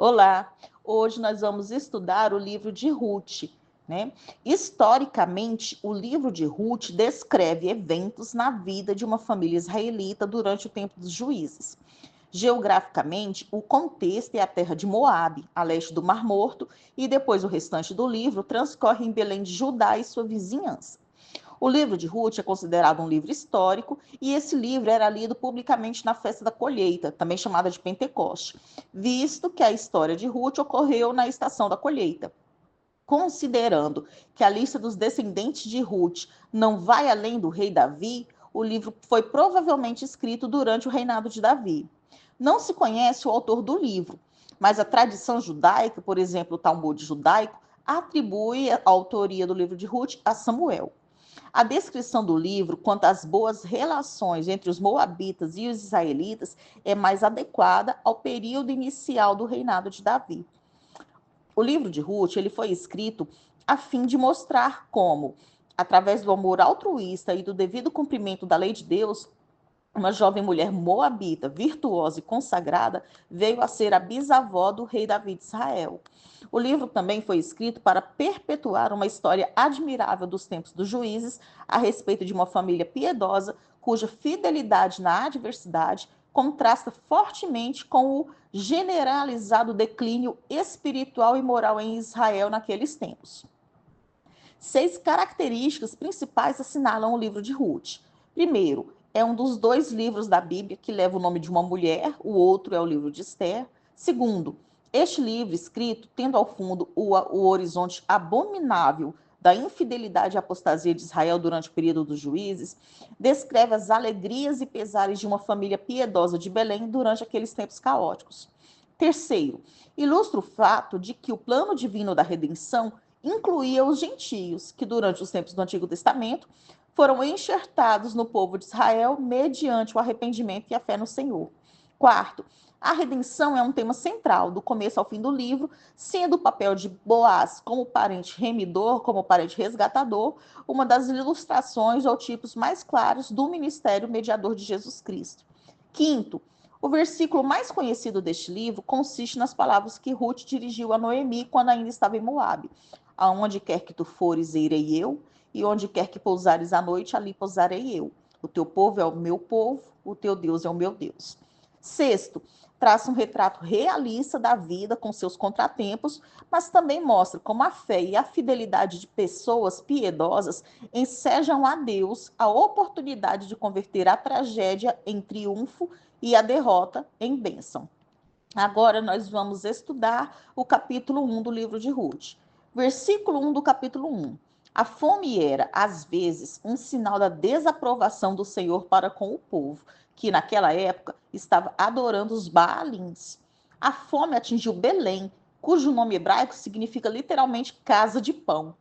Olá, hoje nós vamos estudar o livro de Ruth, né? Historicamente, o livro de Ruth descreve eventos na vida de uma família israelita durante o tempo dos juízes. Geograficamente, o contexto é a terra de Moabe, a leste do Mar Morto, e depois o restante do livro transcorre em Belém de Judá e sua vizinhança. O livro de Ruth é considerado um livro histórico e esse livro era lido publicamente na festa da colheita, também chamada de Pentecoste, visto que a história de Ruth ocorreu na estação da colheita. Considerando que a lista dos descendentes de Ruth não vai além do rei Davi, o livro foi provavelmente escrito durante o reinado de Davi. Não se conhece o autor do livro, mas a tradição judaica, por exemplo, o Talmud judaico, atribui a autoria do livro de Ruth a Samuel. A descrição do livro quanto às boas relações entre os moabitas e os israelitas é mais adequada ao período inicial do reinado de Davi. O livro de Ruth ele foi escrito a fim de mostrar como, através do amor altruísta e do devido cumprimento da lei de Deus, uma jovem mulher moabita, virtuosa e consagrada, veio a ser a bisavó do rei Davi de Israel. O livro também foi escrito para perpetuar uma história admirável dos tempos dos juízes a respeito de uma família piedosa cuja fidelidade na adversidade contrasta fortemente com o generalizado declínio espiritual e moral em Israel naqueles tempos. 6 características principais assinalam o livro de Ruth. Primeiro, é um dos 2 livros da Bíblia que leva o nome de uma mulher, o outro é o livro de Esther. Segundo, este livro escrito, tendo ao fundo o horizonte abominável da infidelidade e apostasia de Israel durante o período dos juízes, descreve as alegrias e pesares de uma família piedosa de Belém durante aqueles tempos caóticos. Terceiro, ilustra o fato de que o plano divino da redenção incluía os gentios, que durante os tempos do Antigo Testamento foram enxertados no povo de Israel mediante o arrependimento e a fé no Senhor. Quarto, a redenção é um tema central, do começo ao fim do livro, sendo o papel de Boaz como parente remidor, como parente resgatador, uma das ilustrações ou tipos mais claros do ministério mediador de Jesus Cristo. Quinto, o versículo mais conhecido deste livro consiste nas palavras que Ruth dirigiu a Noemi quando ainda estava em Moabe. Aonde quer que tu fores, irei eu, e onde quer que pousares à noite, ali pousarei eu. O teu povo é o meu povo, o teu Deus é o meu Deus. Sexto, traça um retrato realista da vida com seus contratempos, mas também mostra como a fé e a fidelidade de pessoas piedosas ensejam a Deus a oportunidade de converter a tragédia em triunfo e a derrota em bênção. Agora nós vamos estudar o capítulo 1 do livro de Ruth. Versículo 1 do capítulo 1. A fome era, às vezes, um sinal da desaprovação do Senhor para com o povo, que naquela época estava adorando os Baalins. A fome atingiu Belém, cujo nome hebraico significa literalmente casa de pão.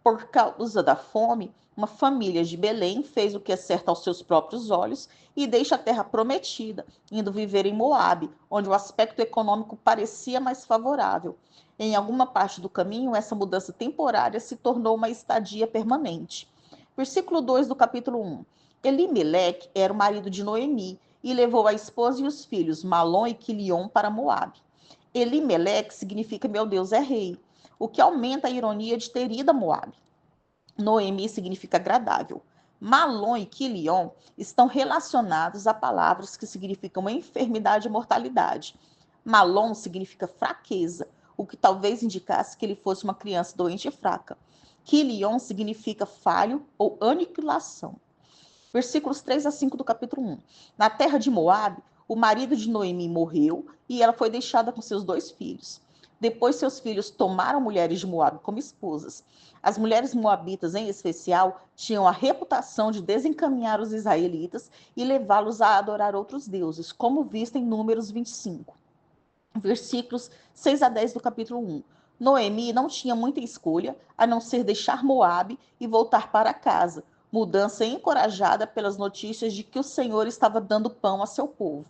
Por causa da fome, uma família de Belém fez o que é certo aos seus próprios olhos e deixa a terra prometida, indo viver em Moabe, onde o aspecto econômico parecia mais favorável. Em alguma parte do caminho, essa mudança temporária se tornou uma estadia permanente. Versículo 2 do capítulo 1. Elimeleque era o marido de Noemi e levou a esposa e os filhos, Malom e Quilion, para Moabe. Elimeleque significa meu Deus é rei, o que aumenta a ironia de ter ido a Moabe. Noemi significa agradável. Malom e Quilion estão relacionados a palavras que significam enfermidade e mortalidade. Malom significa fraqueza, o que talvez indicasse que ele fosse uma criança doente e fraca. Quilion significa falho ou aniquilação. Versículos 3 a 5 do capítulo 1. Na terra de Moabe, o marido de Noemi morreu e ela foi deixada com seus 2 filhos. Depois, seus filhos tomaram mulheres de Moabe como esposas. As mulheres moabitas, em especial, tinham a reputação de desencaminhar os israelitas e levá-los a adorar outros deuses, como visto em Números 25. Versículos 6 a 10 do capítulo 1. Noemi não tinha muita escolha, a não ser deixar Moabe e voltar para casa, mudança encorajada pelas notícias de que o Senhor estava dando pão a seu povo.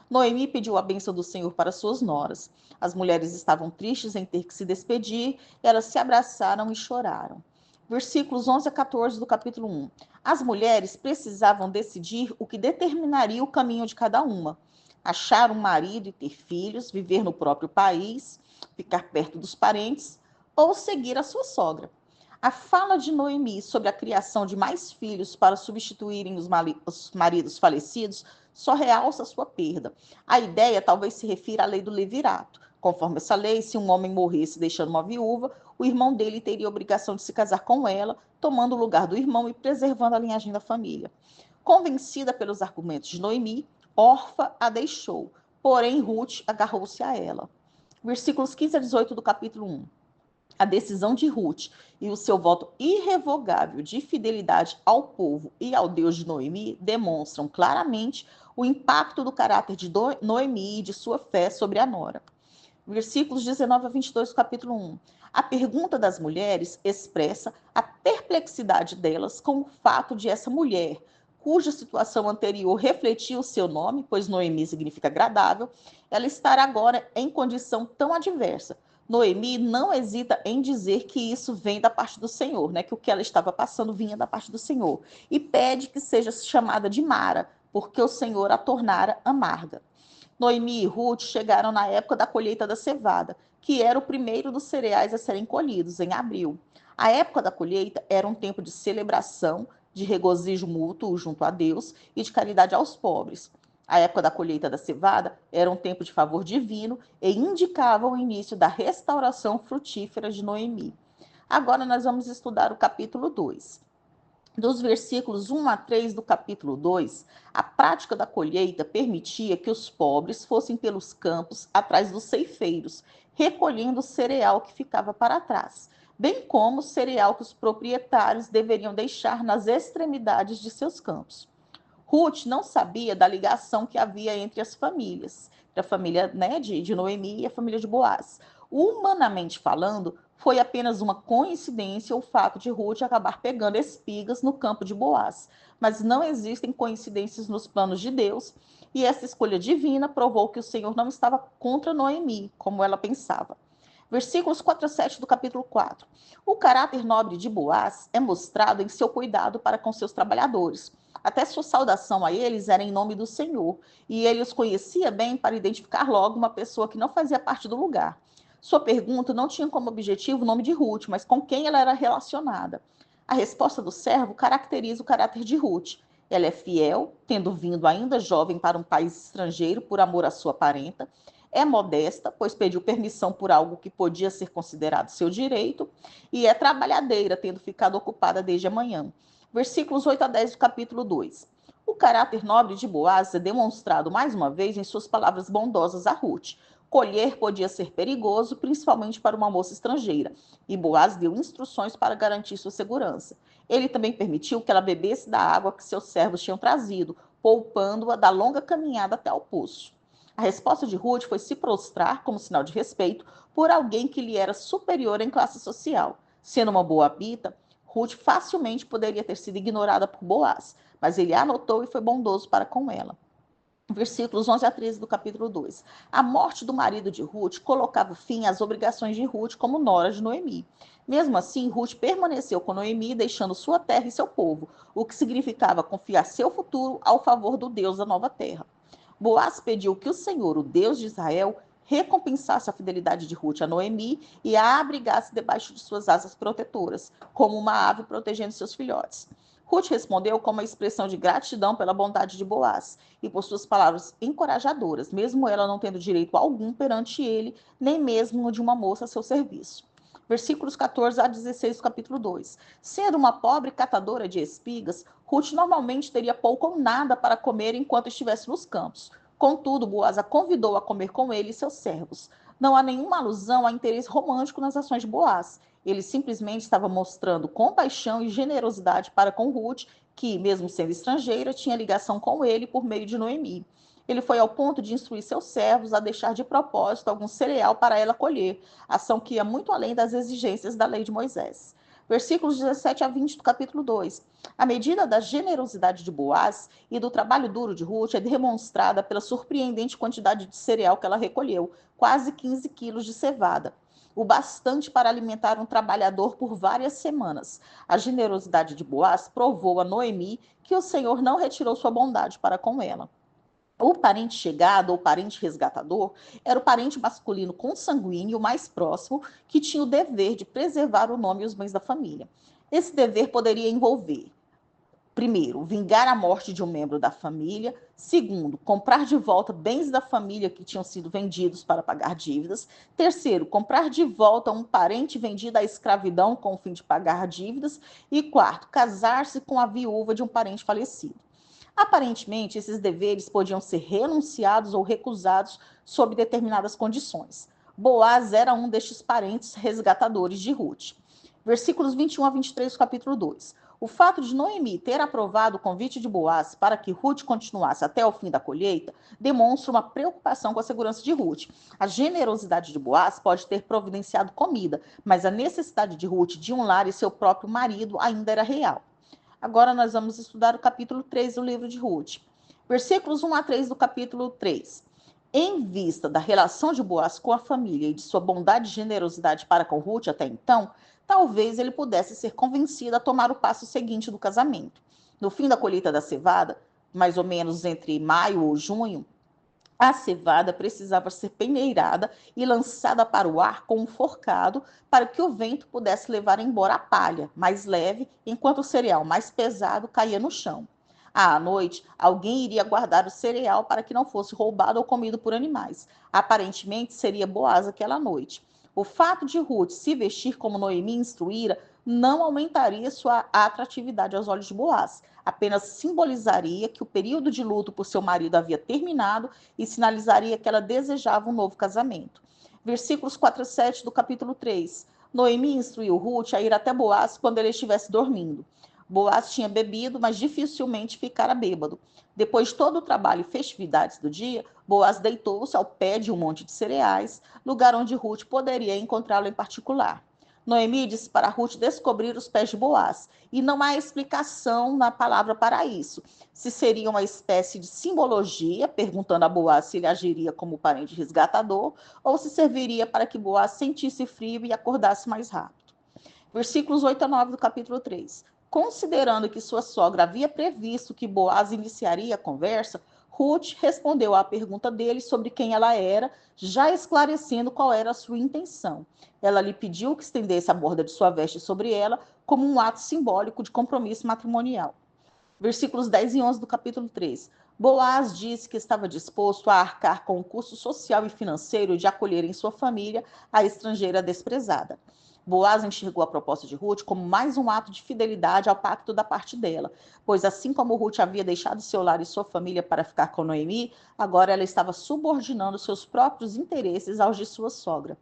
Noemi pediu a bênção do Senhor para suas noras. As mulheres estavam tristes em ter que se despedir, elas se abraçaram e choraram. Versículos 11 a 14 do capítulo 1. As mulheres precisavam decidir o que determinaria o caminho de cada uma. achar um marido e ter filhos, viver no próprio país, ficar perto dos parentes ou seguir a sua sogra. A fala de Noemi sobre a criação de mais filhos para substituírem os maridos falecidos só realça sua perda. A ideia talvez se refira à lei do levirato. Conforme essa lei, se um homem morresse deixando uma viúva, o irmão dele teria a obrigação de se casar com ela, tomando o lugar do irmão e preservando a linhagem da família. Convencida pelos argumentos de Noemi, Orfa a deixou, porém Ruth agarrou-se a ela. Versículos 15 a 18 do capítulo 1. A decisão de Ruth e o seu voto irrevogável de fidelidade ao povo e ao Deus de Noemi demonstram claramente o impacto do caráter de Noemi e de sua fé sobre a nora. Versículos 19 a 22 do capítulo 1. A pergunta das mulheres expressa a perplexidade delas com o fato de essa mulher, cuja situação anterior refletia o seu nome, pois Noemi significa agradável, ela estar agora em condição tão adversa. Noemi não hesita em dizer que isso vem da parte do Senhor, né? Que o que ela estava passando vinha da parte do Senhor. E pede que seja chamada de Mara, porque o Senhor a tornara amarga. Noemi e Ruth chegaram na época da colheita da cevada, que era o primeiro dos cereais a serem colhidos, em abril. A época da colheita era um tempo de celebração, de regozijo mútuo junto a Deus e de caridade aos pobres. A época da colheita da cevada era um tempo de favor divino e indicava o início da restauração frutífera de Noemi. Agora nós vamos estudar o capítulo 2. Dos versículos 1 a 3 do capítulo 2, a prática da colheita permitia que os pobres fossem pelos campos atrás dos ceifeiros, recolhendo o cereal que ficava para trás, bem como o cereal que os proprietários deveriam deixar nas extremidades de seus campos. Ruth não sabia da ligação que havia entre as famílias, a família, né, de Noemi e a família de Boaz. Humanamente falando, foi apenas uma coincidência o fato de Ruth acabar pegando espigas no campo de Boaz, mas não existem coincidências nos planos de Deus, e essa escolha divina provou que o Senhor não estava contra Noemi, como ela pensava. Versículos 4 a 7 do capítulo 4. O caráter nobre de Boaz é mostrado em seu cuidado para com seus trabalhadores. Até sua saudação a eles era em nome do Senhor, e ele os conhecia bem para identificar logo uma pessoa que não fazia parte do lugar. Sua pergunta não tinha como objetivo o nome de Ruth, mas com quem ela era relacionada. A resposta do servo caracteriza o caráter de Ruth. Ela é fiel, tendo vindo ainda jovem para um país estrangeiro por amor à sua parenta. É modesta, pois pediu permissão por algo que podia ser considerado seu direito. E é trabalhadeira, tendo ficado ocupada desde a manhã. Versículos 8 a 10 do capítulo 2. O caráter nobre de Boaz é demonstrado mais uma vez em suas palavras bondosas a Ruth. Colher podia ser perigoso, principalmente para uma moça estrangeira, e Boaz deu instruções para garantir sua segurança. Ele também permitiu que ela bebesse da água que seus servos tinham trazido, poupando-a da longa caminhada até ao poço. A resposta de Ruth foi se prostrar, como sinal de respeito, por alguém que lhe era superior em classe social. Sendo uma moabita, Ruth facilmente poderia ter sido ignorada por Boaz, mas ele a anotou e foi bondoso para com ela. Versículos 11 a 13 do capítulo 2. A morte do marido de Ruth colocava fim às obrigações de Ruth como nora de Noemi. Mesmo assim, Ruth permaneceu com Noemi, deixando sua terra e seu povo, o que significava confiar seu futuro ao favor do Deus da nova terra. Boaz pediu que o Senhor, o Deus de Israel, recompensasse a fidelidade de Ruth a Noemi e a abrigasse debaixo de suas asas protetoras, como uma ave protegendo seus filhotes. Ruth respondeu com uma expressão de gratidão pela bondade de Boaz e por suas palavras encorajadoras, mesmo ela não tendo direito algum perante ele, nem mesmo de uma moça a seu serviço. Versículos 14 a 16 do capítulo 2. Sendo uma pobre catadora de espigas, Ruth normalmente teria pouco ou nada para comer enquanto estivesse nos campos. Contudo, Boaz a convidou a comer com ele e seus servos. Não há nenhuma alusão a interesse romântico nas ações de Boaz. Ele simplesmente estava mostrando compaixão e generosidade para com Ruth, que, mesmo sendo estrangeira, tinha ligação com ele por meio de Noemi. Ele foi ao ponto de instruir seus servos a deixar de propósito algum cereal para ela colher, ação que ia muito além das exigências da lei de Moisés. Versículos 17 a 20 do capítulo 2. A medida da generosidade de Boaz e do trabalho duro de Ruth é demonstrada pela surpreendente quantidade de cereal que ela recolheu, quase 15 quilos de cevada, o bastante para alimentar um trabalhador por várias semanas. A generosidade de Boaz provou a Noemi que o Senhor não retirou sua bondade para com ela. O parente chegado ou parente resgatador era o parente masculino consanguíneo mais próximo que tinha o dever de preservar o nome e os bens da família. Esse dever poderia envolver: primeiro, vingar a morte de um membro da família. Segundo, comprar de volta bens da família que tinham sido vendidos para pagar dívidas. Terceiro, comprar de volta um parente vendido à escravidão com o fim de pagar dívidas. E quarto, casar-se com a viúva de um parente falecido. Aparentemente, esses deveres podiam ser renunciados ou recusados sob determinadas condições. Boaz era um destes parentes resgatadores de Ruth. Versículos 21 a 23 do capítulo 2. O fato de Noemi ter aprovado o convite de Boaz para que Ruth continuasse até o fim da colheita demonstra uma preocupação com a segurança de Ruth. A generosidade de Boaz pode ter providenciado comida, mas a necessidade de Ruth de um lar e seu próprio marido ainda era real. Agora nós vamos estudar o capítulo 3 do livro de Ruth. Versículos 1 a 3 do capítulo 3. Em vista da relação de Boaz com a família e de sua bondade e generosidade para com Ruth até então, talvez ele pudesse ser convencido a tomar o passo seguinte do casamento. No fim da colheita da cevada, mais ou menos entre maio ou junho, a cevada precisava ser peneirada e lançada para o ar com um forcado para que o vento pudesse levar embora a palha, mais leve, enquanto o cereal mais pesado caía no chão. À noite, alguém iria guardar o cereal para que não fosse roubado ou comido por animais. Aparentemente, seria Boaz aquela noite. O fato de Ruth se vestir como Noemi instruíra não aumentaria sua atratividade aos olhos de Boaz, apenas simbolizaria que o período de luto por seu marido havia terminado e sinalizaria que ela desejava um novo casamento. Versículos 4 a 7 do capítulo 3. Noemi instruiu Ruth a ir até Boaz quando ele estivesse dormindo. Boaz tinha bebido, mas dificilmente ficara bêbado. Depois de todo o trabalho e festividades do dia, Boaz deitou-se ao pé de um monte de cereais, lugar onde Ruth poderia encontrá-lo em particular. Noemi disse para Ruth descobrir os pés de Boaz, e não há explicação na palavra para isso. Se seria uma espécie de simbologia, perguntando a Boaz se ele agiria como parente resgatador, ou se serviria para que Boaz sentisse frio e acordasse mais rápido. Versículos 8 a 9 do capítulo 3. Considerando que sua sogra havia previsto que Boaz iniciaria a conversa, Ruth respondeu à pergunta dele sobre quem ela era, já esclarecendo qual era a sua intenção. Ela lhe pediu que estendesse a borda de sua veste sobre ela, como um ato simbólico de compromisso matrimonial. Versículos 10 e 11 do capítulo 3. Boaz disse que estava disposto a arcar com o custo social e financeiro de acolher em sua família a estrangeira desprezada. Boaz enxergou a proposta de Ruth como mais um ato de fidelidade ao pacto da parte dela, pois assim como Ruth havia deixado seu lar e sua família para ficar com Noemi, agora ela estava subordinando seus próprios interesses aos de sua sogra.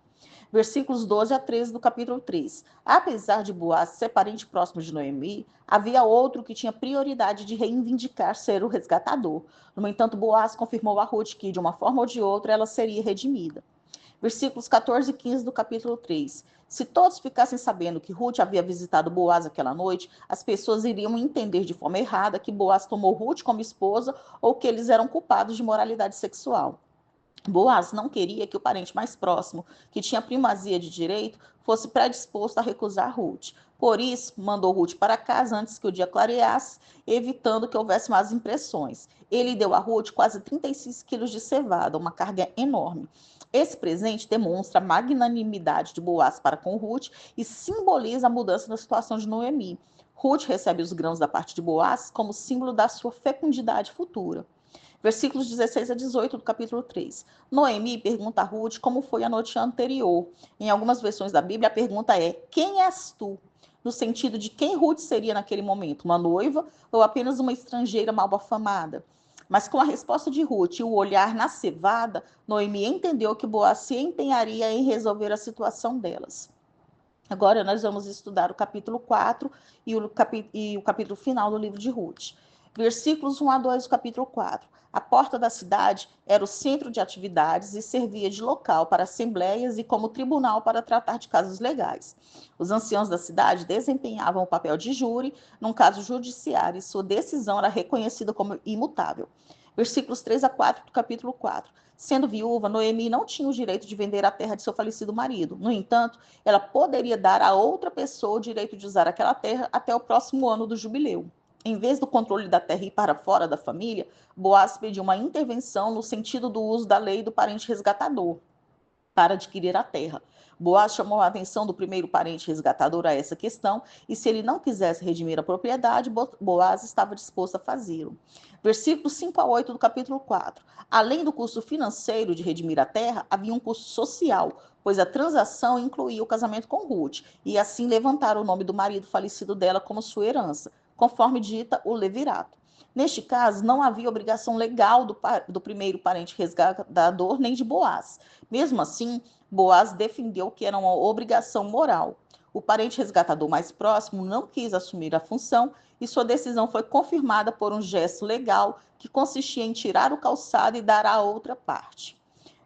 Versículos 12 a 13 do capítulo 3. Apesar de Boaz ser parente próximo de Noemi, havia outro que tinha prioridade de reivindicar ser o resgatador. No entanto, Boaz confirmou a Ruth que, de uma forma ou de outra, ela seria redimida. Versículos 14 e 15 do capítulo 3. Se todos ficassem sabendo que Ruth havia visitado Boaz aquela noite, as pessoas iriam entender de forma errada que Boaz tomou Ruth como esposa ou que eles eram culpados de moralidade sexual. Boaz não queria que o parente mais próximo, que tinha primazia de direito, fosse predisposto a recusar Ruth. Por isso, mandou Ruth para casa antes que o dia clareasse, evitando que houvesse más impressões. Ele deu a Ruth quase 36 quilos de cevada, uma carga enorme. Esse presente demonstra a magnanimidade de Boaz para com Ruth e simboliza a mudança da situação de Noemi. Ruth recebe os grãos da parte de Boaz como símbolo da sua fecundidade futura. Versículos 16 a 18 do capítulo 3. Noemi pergunta a Ruth como foi a noite anterior. Em algumas versões da Bíblia, a pergunta é: quem és tu? No sentido de quem Ruth seria naquele momento, uma noiva ou apenas uma estrangeira mal afamada? Mas com a resposta de Ruth e o olhar na cevada, Noemi entendeu que Boaz se empenharia em resolver a situação delas. Agora nós vamos estudar o capítulo 4 e o capítulo final do livro de Ruth. Versículos 1 a 2 do capítulo 4. A porta da cidade era o centro de atividades e servia de local para assembleias e como tribunal para tratar de casos legais. Os anciãos da cidade desempenhavam o papel de júri num caso judiciário e sua decisão era reconhecida como imutável. Versículos 3 a 4 do capítulo 4. Sendo viúva, Noemi não tinha o direito de vender a terra de seu falecido marido. No entanto, ela poderia dar a outra pessoa o direito de usar aquela terra até o próximo ano do jubileu. Em vez do controle da terra ir para fora da família, Boaz pediu uma intervenção no sentido do uso da lei do parente resgatador para adquirir a terra. Boaz chamou a atenção do primeiro parente resgatador a essa questão, e se ele não quisesse redimir a propriedade, Boaz estava disposto a fazê-lo. Versículos 5 a 8 do capítulo 4. Além do custo financeiro de redimir a terra, havia um custo social, pois a transação incluía o casamento com Ruth, e assim levantar o nome do marido falecido dela como sua herança, conforme dita o levirato. Neste caso, não havia obrigação legal do primeiro parente resgatador nem de Boaz. Mesmo assim, Boaz defendeu que era uma obrigação moral. O parente resgatador mais próximo não quis assumir a função e sua decisão foi confirmada por um gesto legal que consistia em tirar o calçado e dar à outra parte.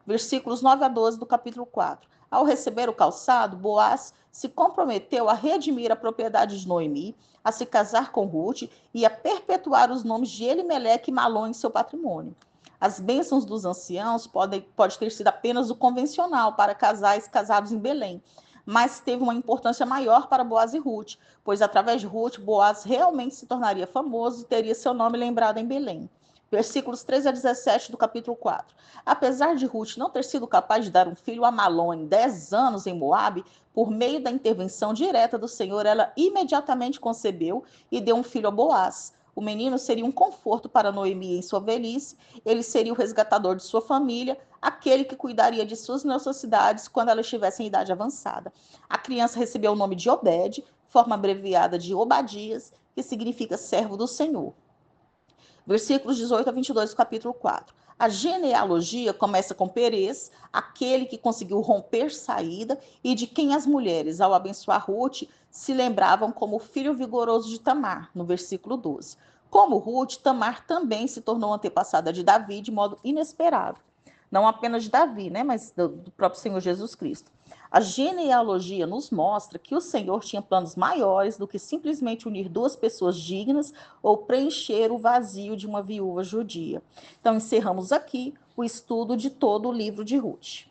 Versículos 9 a 12 do capítulo 4. Ao receber o calçado, Boaz se comprometeu a redimir a propriedade de Noemi, a se casar com Ruth e a perpetuar os nomes de Elimeleque e Malom em seu patrimônio. As bênçãos dos anciãos pode ter sido apenas o convencional para casais casados em Belém, mas teve uma importância maior para Boaz e Ruth, pois através de Ruth, Boaz realmente se tornaria famoso e teria seu nome lembrado em Belém. Versículos 13 a 17 do capítulo 4. Apesar de Ruth não ter sido capaz de dar um filho a Malom em 10 anos em Moabe, por meio da intervenção direta do Senhor, ela imediatamente concebeu e deu um filho a Boaz. O menino seria um conforto para Noemi em sua velhice, ele seria o resgatador de sua família, aquele que cuidaria de suas necessidades quando ela estivesse em idade avançada. A criança recebeu o nome de Obed, forma abreviada de Obadias, que significa servo do Senhor. Versículos 18 a 22 do capítulo 4. A genealogia começa com Perez, aquele que conseguiu romper saída e de quem as mulheres, ao abençoar Ruth, se lembravam como o filho vigoroso de Tamar, no versículo 12. Como Ruth, Tamar também se tornou antepassada de Davi de modo inesperado. Não apenas de Davi, né, mas do próprio Senhor Jesus Cristo. A genealogia nos mostra que o Senhor tinha planos maiores do que simplesmente unir duas pessoas dignas ou preencher o vazio de uma viúva judia. Então, encerramos aqui o estudo de todo o livro de Ruth.